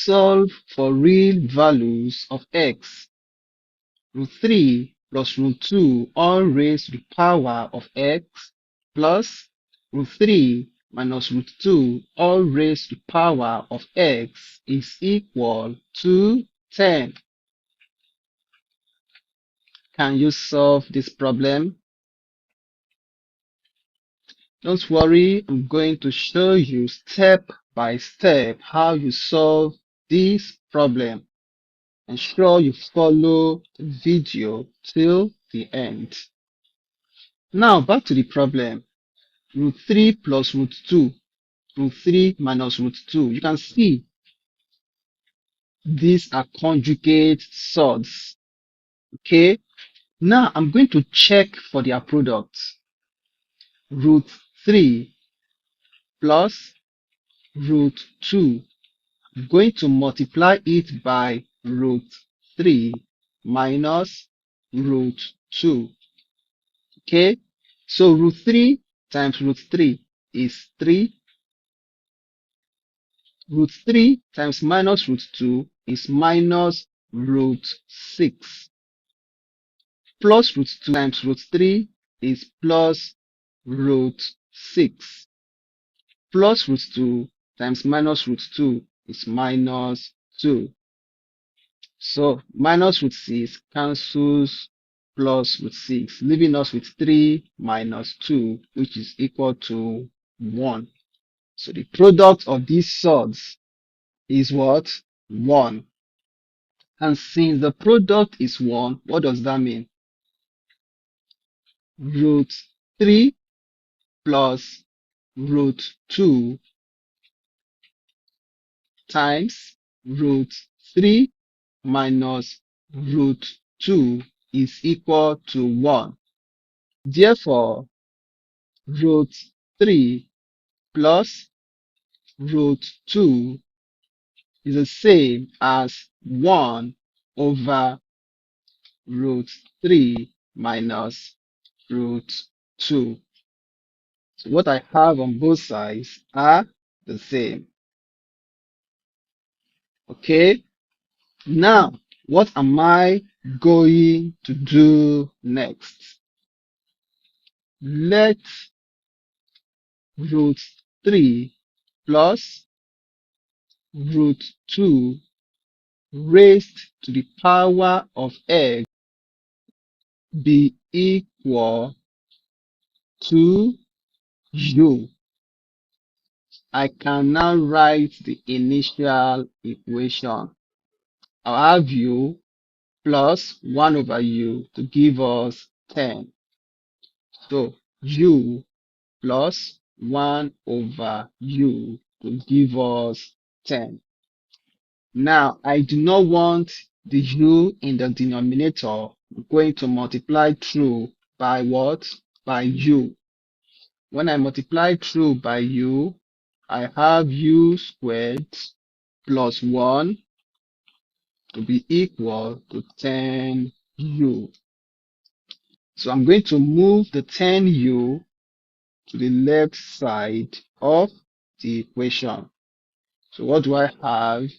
solve for real values of x. Root 3 plus root 2 all raised to the power of x plus root 3 minus root 2 all raised to the power of x is equal to 10. Can you solve this problem? Don't worry, I'm going to show you step by step how you solve this problem. Ensure you follow the video till the end. Now back to the problem. Root 3 plus root 2, root 3 minus root 2. You can see these are conjugate surds. Okay, now I'm going to check for their product. Root 3 plus root 2. I'm going to multiply it by root 3 minus root 2. Okay, so root 3 times root 3 is 3. Root 3 times minus root 2 is minus root 6. Plus root 2 times root 3 is plus root 6. Plus root 2 times minus root 2 is minus 2. So minus root 6 cancels plus root 6, leaving us with 3 minus 2, which is equal to 1. So the product of these surds is what? 1. And since the product is 1, what does that mean? Root 3 plus root 2 times root 3 minus root 2 is equal to 1. Therefore, root 3 plus root 2 is the same as 1 over root 3 minus root 2. So what I have on both sides are the same. Okay, now what am I going to do next? Let root 3 plus root 2 raised to the power of x be equal to u. I can now write the initial equation. I'll have u plus 1 over u to give us 10. So u plus 1 over u to give us 10. Now, I do not want the u in the denominator. I'm going to multiply through by what? By u. When I multiply through by u, I have u squared plus 1 to be equal to 10u. So I'm going to move the 10u to the left side of the equation. So what do I have?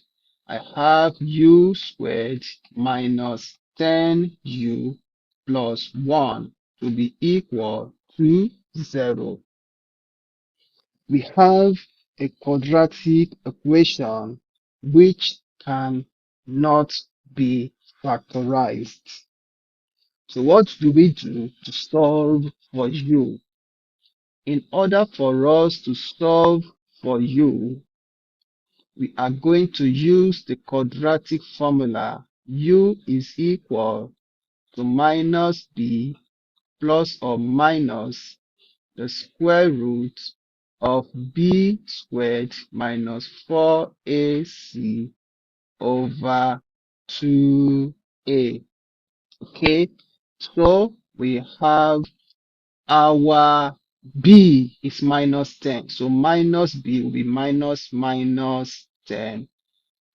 I have u squared minus 10u plus 1 to be equal to 0. We have a quadratic equation which cannot be factorized. So what do we do to solve for u? In order for us to solve for u, we are going to use the quadratic formula. U is equal to minus b plus or minus the square root of b squared minus 4ac over 2a. Okay, so we have our b is minus 10. So minus b will be minus 10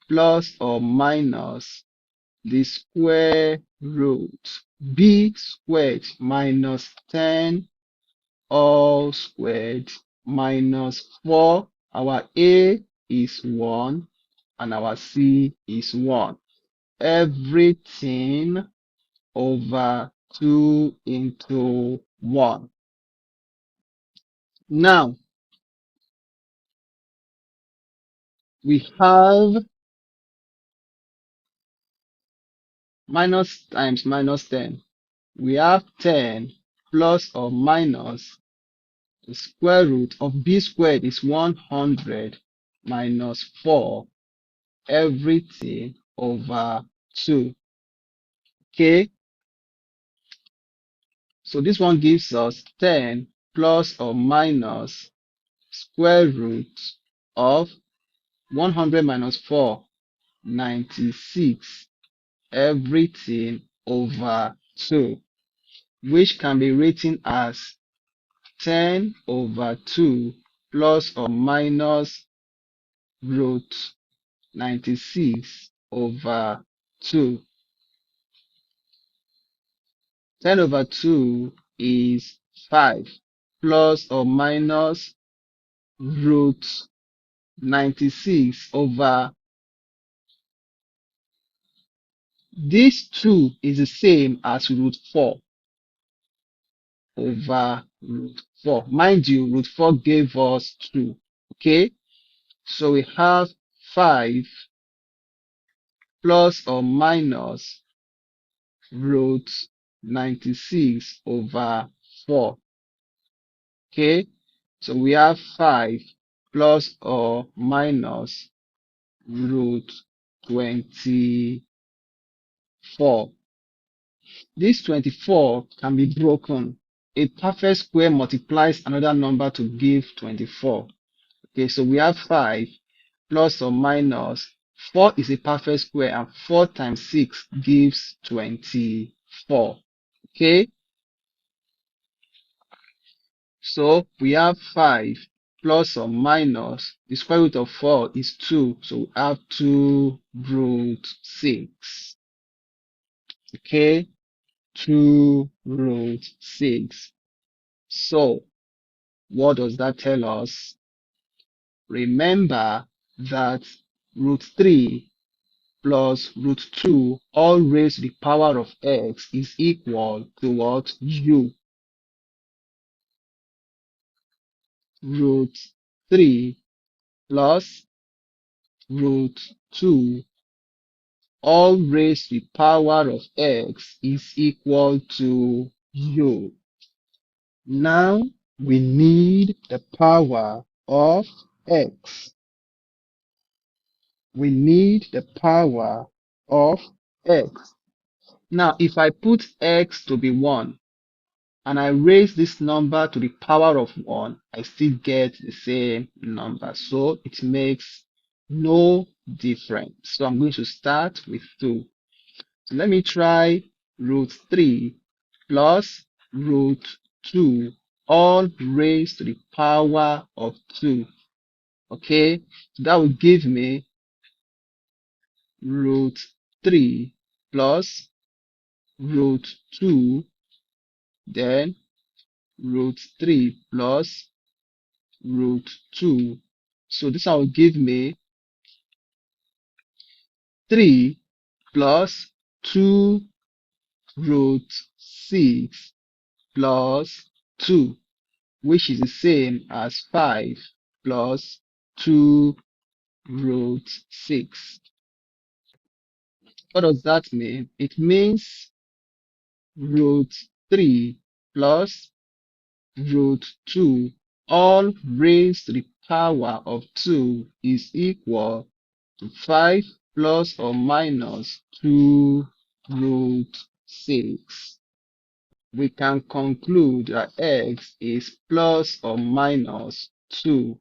plus or minus the square root b squared minus 10 all squared minus 4. Our a is 1 and our C is 1. Everything over 2 into 1. Now, we have minus times minus 10. We have 10 plus or minus the square root of b squared is 100 minus 4 everything over 2. Okay, so this one gives us 10 plus or minus square root of 100 minus 4, 96 everything over 2, which can be written as 10 over 2 plus or minus root 96 over 2. 10 over 2 is 5 plus or minus root 96 over this 2 is the same as root 4 over root 4. Mind you, root 4 gave us 2. Okay, so we have 5 plus or minus root 96 over 4. Okay, so we have 5 plus or minus root 24. This 24 can be broken. A perfect square multiplies another number to give 24. Okay, so we have 5 plus or minus 4 is a perfect square, and 4 times 6 gives 24. Okay, so we have 5 plus or minus the square root of 4 is 2, so we have 2 root 6. Okay, 2 root 6. So what does that tell us? Remember that root 3 plus root 2 all raised to the power of x is equal to what? U. Root 3 plus root 2 all raised to the power of x is equal to U. Now we need the power of x. We need the power of x. Now, if I put x to be 1 and I raise this number to the power of 1, I still get the same number. So it makes no difference. So I'm going to start with 2. So let me try root 3 plus root 2 all raised to the power of 2. Okay, so that will give me root 3 plus root 2, then root 3 plus root 2. So this will give me 3 plus 2 root 6 plus 2, which is the same as 5 plus 2 root 6. What does that mean? It means root 3 plus root 2 all raised to the power of 2 is equal to 5 plus or minus 2 root 6. We can conclude that x is plus or minus 2.